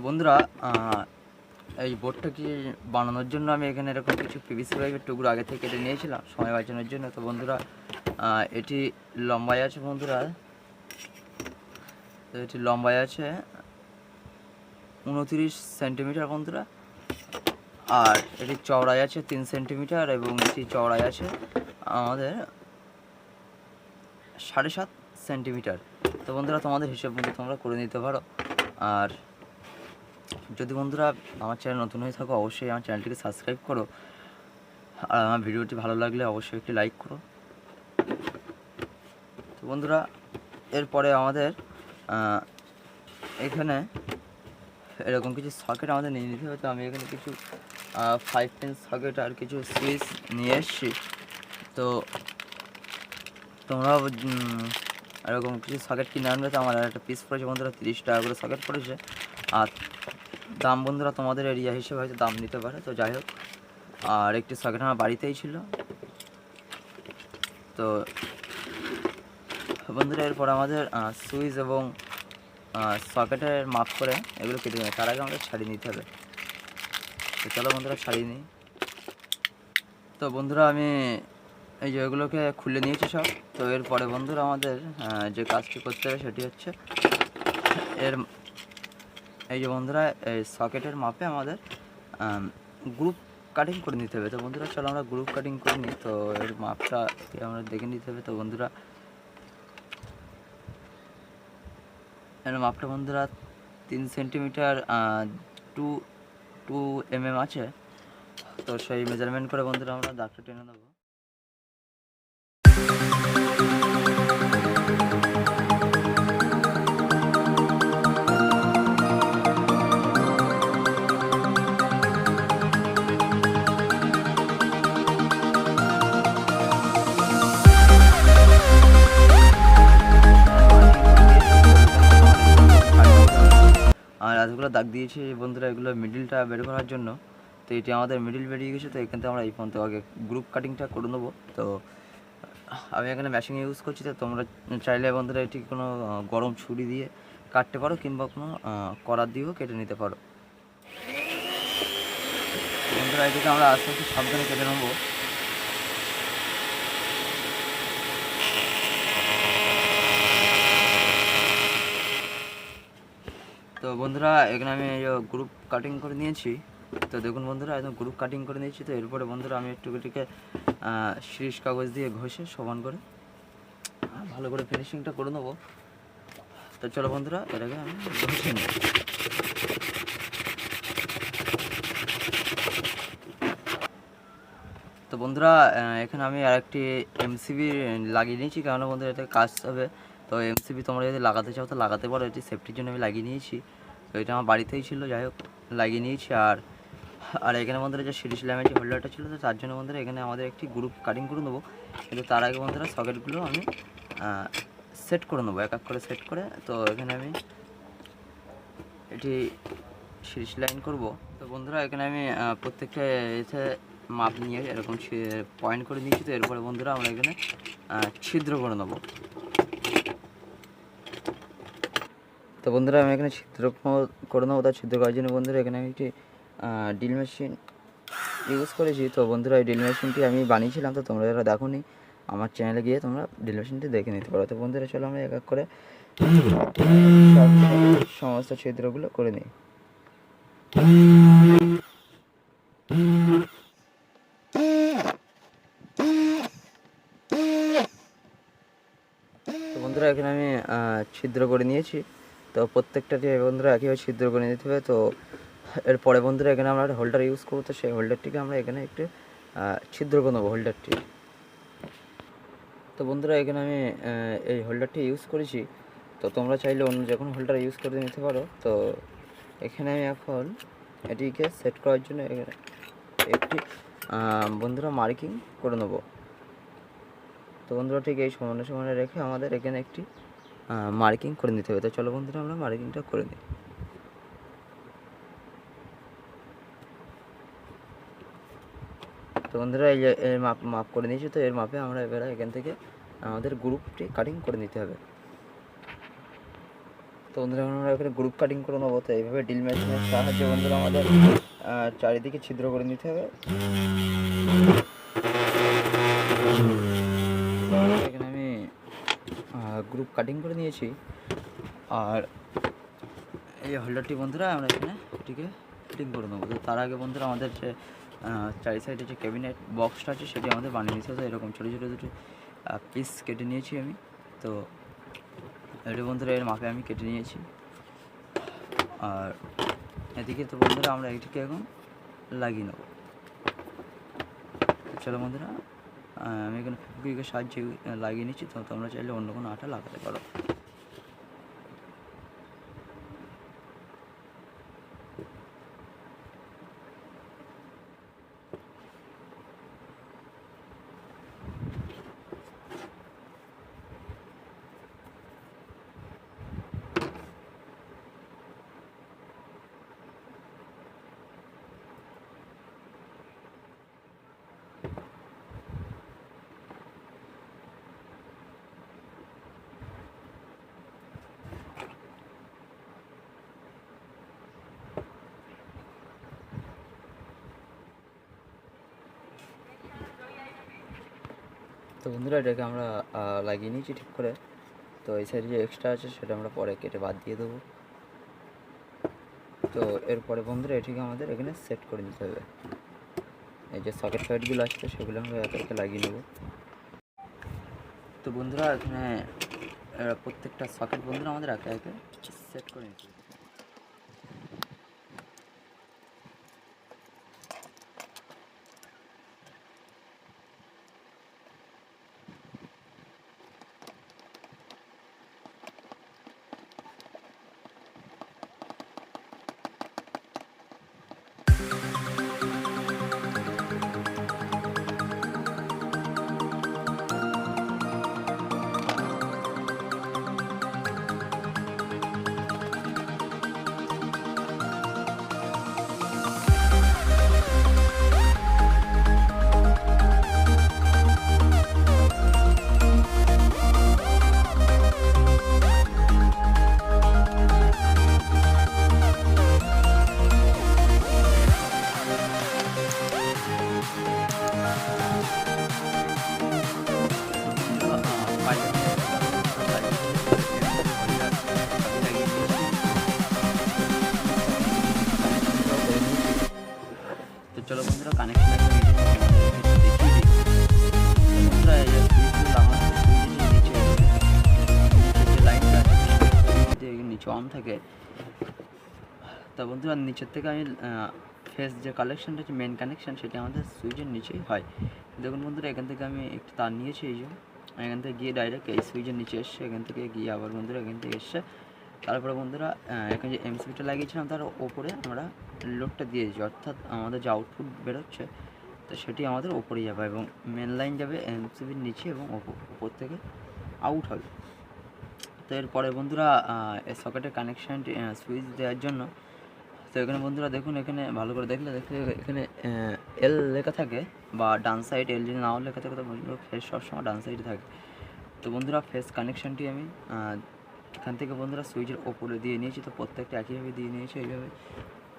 বন্ধুরা এই বোর্ডটাকে বানানোর জন্য আমি এখানে এরকম কিছু পিভিসি পাইপের টুকরো আগে থেকে কেটে নিয়েছিলাম সময় বাঁচানোর জন্য। তো বন্ধুরা এটি লম্বায় আছে বন্ধুরা, তো এটি লম্বায় আছে 29 সেন্টিমিটার বন্ধুরা, আর এটি চওড়ায় আছে 3 সেন্টিমিটার এবং এটি চওড়ায় আছে আমাদের 7.5 সেন্টিমিটার। তো বন্ধুরা তোমাদের হিসাব মতো তোমরা করে নিতে পারো। আর যদি বন্ধুরা আমার চ্যানেল নতুন হয়ে থাকো অবশ্যই আমার চ্যানেলটিকে সাবস্ক্রাইব করো, আর আমার ভিডিওটি ভালো লাগলে অবশ্যই একটি লাইক করো। তো বন্ধুরা এরপরে আমাদের এখানে এরকম কিছু সকেট আমাদের নিয়ে নিতে হবে। তো আমি এখানে কিছু 5 পিন সকেট আর কিছু সুইচ নিয়ে এসেছি। তো তোমরা এরকম কিছু সকেট কিনে আনবে। তো আমার একটা পিস পড়েছে বন্ধুরা 30 টাকা করে সকেট পড়েছে। আর দাম বন্ধুরা তোমাদের এরিয়া হিসেবে হয়তো দাম নিতে পারে, তো যাই হোক। আর একটি সকেট আমার বাড়িতেই ছিল। তো বন্ধুরা এরপর আমাদের সুইচ এবং সকেটের মাপ করে এগুলো কেটে নেবে, তার আগে আমাদের ছাড়িয়ে নিতে হবে। তো চলো বন্ধুরা ছাড়িয়ে নিই। তো বন্ধুরা আমি এই যে এগুলোকে খুলে নিয়েছি সব। তো এরপরে বন্ধুরা আমাদের যে কাজটি করতে হবে সেটি হচ্ছে এই যে বন্ধুরা এই সকেটের মাপে আমাদের গ্রুপ কাটিং করে নিতে হবে। তো বন্ধুরা চলো আমরা গ্রুপ কাটিং করে নিই। তো এর মাপটা আমরা দেখে নিতে হবে। তো বন্ধুরা এর মাপটা বন্ধুরা 3 সেন্টিমিটার 2 mm আছে। তো সেই মেজারমেন্ট করে বন্ধুরা আমরা দাগটা টেনে নেবো। আর এতগুলো দাগ দিয়েছি বন্ধুরা এগুলো মিডিলটা বের করার জন্য। তো এটি আমাদের মিডিল বেরিয়ে গেছে। তো এখান থেকে আমরা এই পর্যন্ত আগে গ্রুপ কাটিংটা করে নেবো। তো আমি এখানে মেশিন ইউজ করছি। তো তোমরা চাইলে বন্ধুরা এটি কোনো গরম ছুরি দিয়ে কাটতে পারো কিংবা কোনো করাত দিয়েও কেটে নিতে পারো। বন্ধুরা এটিকে আমরা আস্তে আস্তে সাবধানে কেটে নেবো। তো বন্ধুরা এখানে আমি গ্রুপ কাটিং করে নিয়েছি। তো দেখুন বন্ধুরা একদম গ্রুপ কাটিং করে নিয়েছি। তো এরপরে বন্ধুরা আমি একটু এটিকে শ্রীশ কাগজ দিয়ে ঘষে সমান করে ভালো করে ফিনিশিংটা করে নেবো। তো চলো বন্ধুরা এটাকে আমি ঘষে নিই। তো বন্ধুরা এখানে আমি আরেকটি এমসিবি লাগিয়ে নিয়েছি, কারণ বন্ধুরা এটা কাজ হবে। তো এমসিবি তোমরা যদি লাগাতে চাও তো লাগাতে পারো, এটি সেফটির জন্য আমি লাগিয়ে নিয়েছি। তো এটা আমার বাড়িতেই ছিল, যাই হোক লাগিয়ে নিয়েছি। আর এখানে বন্ধুরা যে সিরিজ ল্যাম্পের যে হোল্ডারটা ছিল, তো তার জন্য বন্ধুরা এখানে আমাদের একটি গ্রুপ কাটিং করে নেবো। কিন্তু তার আগে বন্ধুরা সকেটগুলো আমি সেট করে নেবো এক এক করে সেট করে। তো এখানে আমি এটি সিরিজ লাইন করব। তো বন্ধুরা এখানে আমি প্রত্যেকটা এতে মাপ নিয়ে এরকম পয়েন্ট করে নিয়েছি। তো এরপরে বন্ধুরা আমরা এখানে ছিদ্র করে নেব। তো বন্ধুরা আমি এখানে ছিদ্র করে নেবো। তার ছিদ্র করার জন্য বন্ধুরা এখানে আমি একটি ড্রিল মেশিন ইউজ করেছি। তো বন্ধুরা এই ড্রিল মেশিনটি আমি বানিয়েছিলাম। তো তোমরা যারা দেখো নি আমার চ্যানেলে গিয়ে তোমরা ড্রিল মেশিনটি দেখে নিতে পারো। তো বন্ধুরা চলো আমরা এক এক করে সমস্ত ছিদ্রগুলো করে নিই। তো বন্ধুরা এখানে আমি ছিদ্র করে নিয়েছি। তো প্রত্যেকটাতে বন্ধুরা একইভাবে ছিদ্র করে নিতে হবে। তো এরপরে বন্ধুরা এখানে আমরা হোল্ডার ইউজ করবো। তো সেই হোল্ডারটিকে আমরা এখানে একটু ছিদ্র করে নেবো হোল্ডারটি। তো বন্ধুরা এখানে আমি এই হোল্ডারটি ইউজ করেছি। তো তোমরা চাইলে অন্য যে কোনো হোল্ডার ইউজ করে নিতে পারো। তো এখানে আমি এখন এটিকে সেট করার জন্য একটি বন্ধুরা মার্কিং করে নেব। তো বন্ধুরা ঠিক এই সমানে সমানে রেখে আমাদের এখানে একটি মার্কিং করে নিতে হবে। তো চলো বন্ধুরা আমরা মার্কিংটা করে নিই। তো বন্ধুরা এই যে মাপ করে নিয়েছি। তো এর মাপে আমরা এবার এখান থেকে আমাদের গ্রুপটি কাটিং করে নিতে হবে। তো বন্ধুরা এখন আমরা এখানে গ্রুপ কাটিং করে নেবো। তো এইভাবে ড্রিল মেশিনের সাহায্যে বন্ধুরা আমাদের চারিদিকে ছিদ্র করে নিতে হবে। এখানে আমি গ্রুপ কাটিং করে নিয়েছি। আর এই হোল্ডারটি বন্ধুরা আমরা এখানে এটিকে ফিটিং করে নেবো। তো তার আগে বন্ধুরা আমাদের যে চারি সাইডে যে ক্যাবিনেট বক্সটা আছে সেটি আমাদের বানিয়ে নিতে হবে। এরকম ছোটো ছোটো দুটো পিস কেটে নিয়েছি আমি। তো এটি বন্ধুরা এর মাপে আমি কেটে নিয়েছি। আর এদিকে তো বন্ধুরা আমরা এটিকে এখন লাগিয়ে নেব। চলো বন্ধুরা আমি এখানে ফেভিকুইকের সাহায্যে লাগিয়ে নিচ্ছি। তো তোমরা চাইলে অন্য কোনো আঠা লাগাতে পারো। তো বন্ধুরা এটাকে আমরা লাগিয়ে নিয়েছি ঠিক করে। তো এই সাইডে যে এক্সট্রা আছে সেটা আমরা পরে কেটে বাদ দিয়ে দেবো। তো এরপরে বন্ধুরা এটিকে আমাদের এখানে সেট করে নিতে হবে। এই যে সকেট ফয়েটগুলো আছে সেগুলো আমরা একে লাগিয়ে নেব। তো বন্ধুরা এখানে প্রত্যেকটা সকেট বন্ধুরা আমাদের একে একে সেট করে নিতে হবে। তো চলো বন্ধুরা কানেকশন দেখিয়ে দিই। বন্ধুরা যে লাইনটা নিচে অন থাকে। তো বন্ধুরা নিচের থেকে আমি ফেস যে কানেকশানটা আছে মেন কানেকশান সেটা আমাদের সুইচের নিচেই হয়। দেখুন বন্ধুরা এখান থেকে আমি একটু তার নিয়েছি। এই যে এখান থেকে গিয়ে ডাইরেক্ট এই সুইচের নিচে এসছে, এখান থেকে গিয়ে আবার বন্ধুরা এখান থেকে এসছে। তারপরে বন্ধুরা এখানে যে এমসিবিটা লাগিয়েছিলাম তার ওপরে আমরা লোডটা দিয়ে দিয়েছি, অর্থাৎ আমাদের যে আউটপুট বেরোচ্ছে তো সেটি আমাদের ওপরে যাবে এবং মেন লাইন যাবে এমসিবির নিচে এবং ওপর থেকে আউট হবে। তো এরপরে বন্ধুরা এই সকেটের কানেকশানটি সুইচ দেওয়ার জন্য তো এখানে বন্ধুরা দেখুন, এখানে ভালো করে দেখলে এখানে এল লেখা থাকে বা ডান সাইড এল যদি নাও লেখা থাকে তো বন্ধুরা ফেস সবসময় ডান সাইডে থাকে। তো বন্ধুরা ফেস কানেকশানটি আমি এখান থেকে বন্ধুরা সুইচের ওপরে দিয়ে নিয়েছি। তো প্রত্যেকটা একইভাবে দিয়ে নিয়েছি এইভাবে।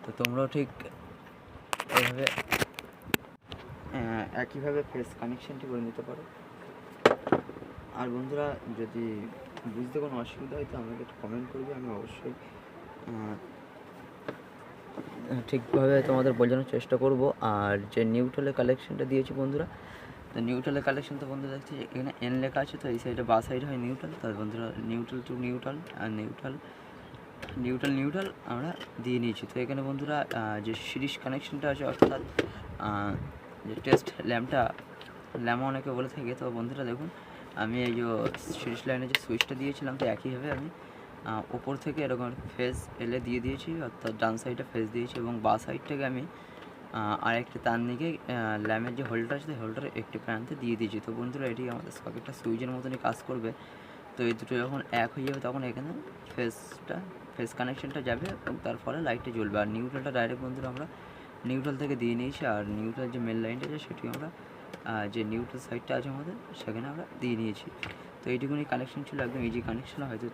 তো তোমরাও ঠিক এইভাবে একইভাবে ফেস কানেকশানটি করে নিতে পারো। আর বন্ধুরা যদি বুঝতে কোনো অসুবিধা হয় তো আমাকে একটু কমেন্ট করবে, আমি অবশ্যই ঠিকভাবে তোমাদের বোঝানোর চেষ্টা করব। আর যে নিউট্রালের কালেকশানটা দিয়েছি বন্ধুরা, তো নিউট্রালের কালেকশান তো বন্ধুরা দেখছি এখানে এন লেখা আছে। তো এই সাইডে বা সাইড হয় নিউট্রাল। তো বন্ধুরা নিউট্রাল টু নিউট্রাল আর নিউট্রাল আমরা দিয়ে নিয়েছি। তো এখানে বন্ধুরা যে সিরিজ কানেকশানটা আছে অর্থাৎ যে টেস্ট ল্যাম্প অনেকে বলে থাকে। তো বন্ধুরা দেখুন আমি এই যে সিরিজ লাইনে যে সুইচটা দিয়েছিলাম তো একইভাবে আমি ওপর থেকে এরকম ফেজ এলে দিয়ে দিয়েছি, অর্থাৎ ডান সাইডে ফেজ দিয়েছি এবং বা সাইড থেকে আমি আরেকটি তার দিকে ল্যাম্পের যে হোল্ডার আছে হোল্ডার একটি প্রান্তে দিয়ে দিয়েছি। তো বন্ধুরা এটি আমাদের সকেটটা সুইচের মতনই কাজ করবে। তো এই দুটো যখন এক হয়ে যাবে তখন এখানে ফেস কানেকশানটা যাবে এবং তার ফলে লাইটটা জ্বলবে। আর নিউট্রালটা ডাইরেক্ট বন্ধুরা আমরা নিউট্রাল থেকে দিয়ে নিয়েছি। আর নিউট্রাল যে মেন লাইনটা আছে সেটি আমরা যে নিউট্রাল সাইডটা আছে আমাদের সেখানে আমরা দিয়ে নিয়েছি। তো এইটুকুনি কানেকশান ছিল, একদম ইজি কানেকশান। হয়তো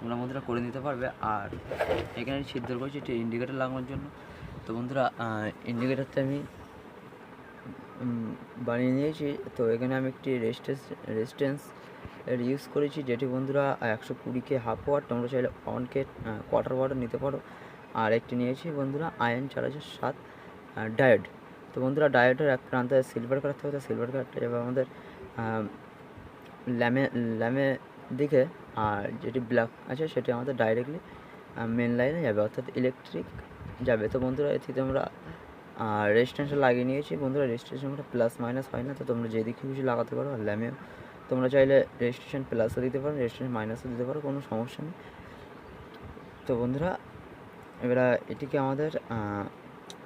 তোমরা বন্ধুরা করে নিতে পারবে। আর এখানে ছিদ্র করেছি একটি ইন্ডিকেটার লাগানোর জন্য। তো বন্ধুরা ইন্ডিকেটারটা আমি বানিয়ে নিয়েছি। তো এখানে আমি একটি রেজিস্ট্যান্স এর ইউজ করেছি, যেটি বন্ধুরা 120 হাফ ওয়াট, তোমরা চাইলে 1 কোয়ার্টার ওয়াট নিতে পারো। আর একটি নিয়েছি বন্ধুরা আয়ন 4007 ডায়োড। তো বন্ধুরা ডায়োডের এক প্রান্তে সিলভার কালার থাকবে, তো সিলভার কালারটা যাবে আমাদের ল্যামে দিকে, আর যেটি ব্ল্যাক আছে সেটি আমাদের ডাইরেক্টলি মেন লাইনে যাবে, অর্থাৎ ইলেকট্রিক যাবে। তো বন্ধুরা এটি তোমরা রেজিস্ট্যান্সটা লাগিয়ে নিয়েছি। বন্ধুরা রেজিস্ট্রেশনটা প্লাস মাইনাস হয় না, তো তোমরা যেদিকে খুশি লাগাতে পারো। আর ল্যামেও তোমরা চাইলে রেজিস্ট্রেশন প্লাসও দিতে পারো, রেজিস্ট্রেশন মাইনাসও দিতে পারো, কোনো সমস্যা নেই। তো বন্ধুরা এবার এটিকে আমাদের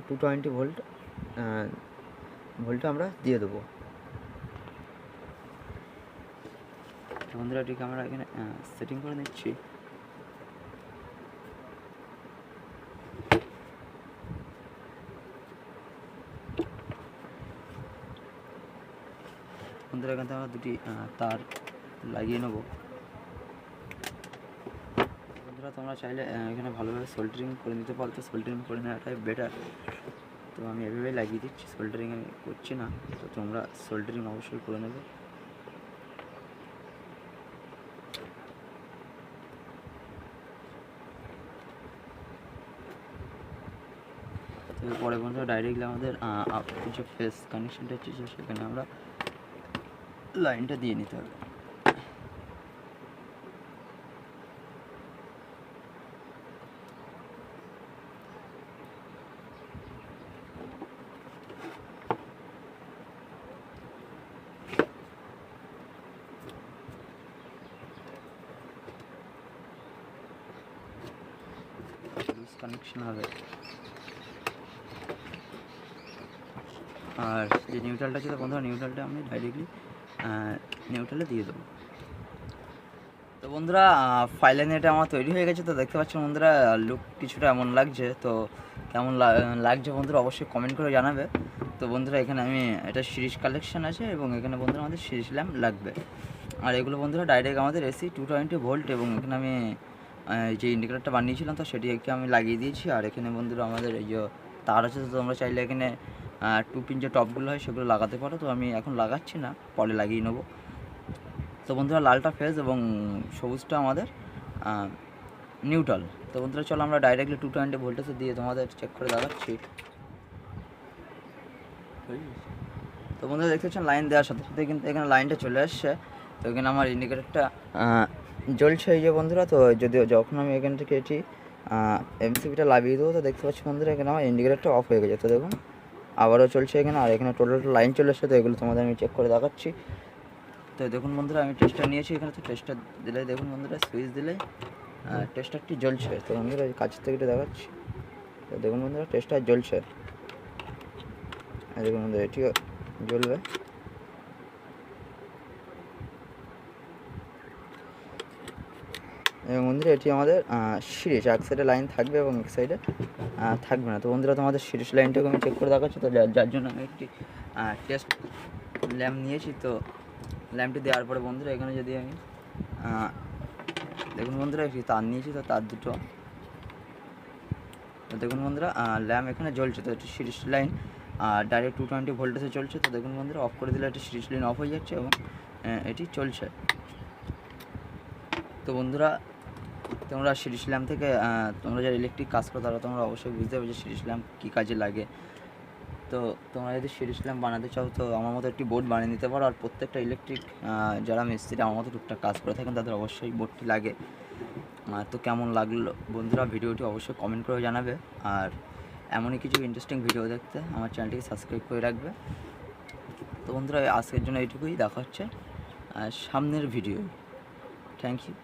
220 ভোল্টে আমরা দিয়ে দেবো। বন্ধুরা এটিকে আমরা এখানে সেটিং করে নিচ্ছি। বন্ধুরা এখান থেকে আমরা দুটি তার লাগিয়ে নেব। বন্ধুরা তোমরা চাইলে এখানে ভালোভাবে সোল্ডারিং করে নিতে পারো, তো সোল্ডারিং করে নেওয়াটাই বেটার। তো আমি এভাবেই লাগিয়ে দিচ্ছি, সোল্ডারিং আমি করছি না। তো তোমরা সোল্ডারিং অবশ্যই করে নেবে। পরে বন্ধুরা ডাইরেক্টলি আমাদের যে ফেস কানেকশানটা হচ্ছে সেখানে আমরা লাইনটা দিয়ে নিতে হবে। কানেকশন হবে। আর যে নিউট্রালটা ছিল বন্ধুরা, নিউট্রালটা আমি ডাইরেক্টলি নিউট্রালে দিয়ে দেবো। তো বন্ধুরা ফাইনালি এটা আমার তৈরি হয়ে গেছে। তো দেখতে পাচ্ছি বন্ধুরা লুক কিছুটা এমন লাগছে। তো কেমন লাগছে বন্ধুরা অবশ্যই কমেন্ট করে জানাবে। তো বন্ধুরা এখানে আমি এটা সিরিজ কালেকশন আছে, এবং এখানে বন্ধুরা আমাদের সিরিজ ল্যাম্প লাগবে। আর এগুলো বন্ধুরা ডাইরেক্ট আমাদের এসি 220 ভোল্ট, এবং এখানে আমি যে ইন্ডিকেটারটা বানিয়েছিলাম তো সেটি একটি আমি লাগিয়ে দিয়েছি। আর এখানে বন্ধুরা আমাদের এই যে তার আছে, তো তোমরা চাইলে এখানে 2 পিন যে টপগুলো হয় সেগুলো লাগাতে পারো। তো আমি এখন লাগাচ্ছি না, পরে লাগিয়ে নেবো। তো বন্ধুরা লালটা ফেজ এবং সবুজটা আমাদের নিউট্রাল। তো বন্ধুরা চলো আমরা ডাইরেক্টলি 220 ভোল্টেজে দিয়ে তোমাদের চেক করে দেখাচ্ছি। তো বন্ধুরা দেখতে পাচ্ছেন লাইন দেওয়ার সাথে সাথে কিন্তু এখানে লাইনটা চলে আসছে। তো এখানে আমার ইন্ডিকেটারটা জ্বলছে এই যে বন্ধুরা। তো যখন আমি এখান থেকে এটি এমসিবিটা লাগিয়ে দেবো, তো দেখতে পাচ্ছি বন্ধুরা এখানে আমার ইন্ডিকেটারটা অফ হয়ে গেছে। তো দেখুন আবারও চলছে এখানে, আর এখানে টোটাল লাইন চলে আসছে। তো এগুলো তোমাদের আমি চেক করে দেখাচ্ছি। তো দেখুন বন্ধুরা আমি টেস্টার নিয়েছি এখানে। তো টেস্টার দিলে দেখুন বন্ধুরা সুইচ দিলে টেস্টারটি জ্বলছে। তো বন্ধুরা কাছের থেকে একটু দেখাচ্ছি। তো দেখুন বন্ধুরা টেস্টার জ্বলছে, দেখুন বন্ধুরা এটিও জ্বলবে। এবং বন্ধুরা এটি আমাদের সিরিজ, এক সাইডে লাইন থাকবে এবং এক সাইডে থাকবে না। তো বন্ধুরা তোমাদের সিরিজ লাইনটাকে আমি চেক করে দেখাচ্ছি। তো যার জন্য আমি একটি টেস্ট ল্যাম্প নিয়েছি। তো ল্যাম্পটি দেওয়ার পরে বন্ধুরা এখানে যদি আমি দেখুন বন্ধুরা একটি তার নিয়েছি, তো তার দুটো, তো দেখুন বন্ধুরা ল্যাম্প এখানে জ্বলছে। তো এটি সিরিজ লাইন ডাইরেক্ট 220 ভোল্টেজে চলছে। তো দেখুন বন্ধুরা অফ করে দিলে এটি সিরিজ লাইন অফ হয়ে যাচ্ছে এবং এটি চলছে। তো বন্ধুরা তোমরা সিরিজ ল্যাম্প থেকে তোমরা যারা ইলেকট্রিক কাজ করো তারা তোমরা অবশ্যই বুঝতে পারবে যে সিরিজ ল্যাম্প কী কাজে লাগে। তো তোমরা যদি সিরিজ ল্যাম্প বানাতে চাও তো আমার মতো একটি বোর্ড বানিয়ে নিতে পারো। আর প্রত্যেকটা ইলেকট্রিক যারা মিস্ত্রি আমার মতো টুকটাক কাজ করে থাকেন তাদের অবশ্যই বোর্ডটি লাগে। তো কেমন লাগলো বন্ধুরা ভিডিওটি অবশ্যই কমেন্ট করে জানাবে। আর এমনই কিছু ইন্টারেস্টিং ভিডিও দেখতে আমার চ্যানেলটিকে সাবস্ক্রাইব করে রাখবে। তো বন্ধুরা আজকের জন্য এইটুকুই, দেখা হচ্ছে সামনের ভিডিও। Thank you.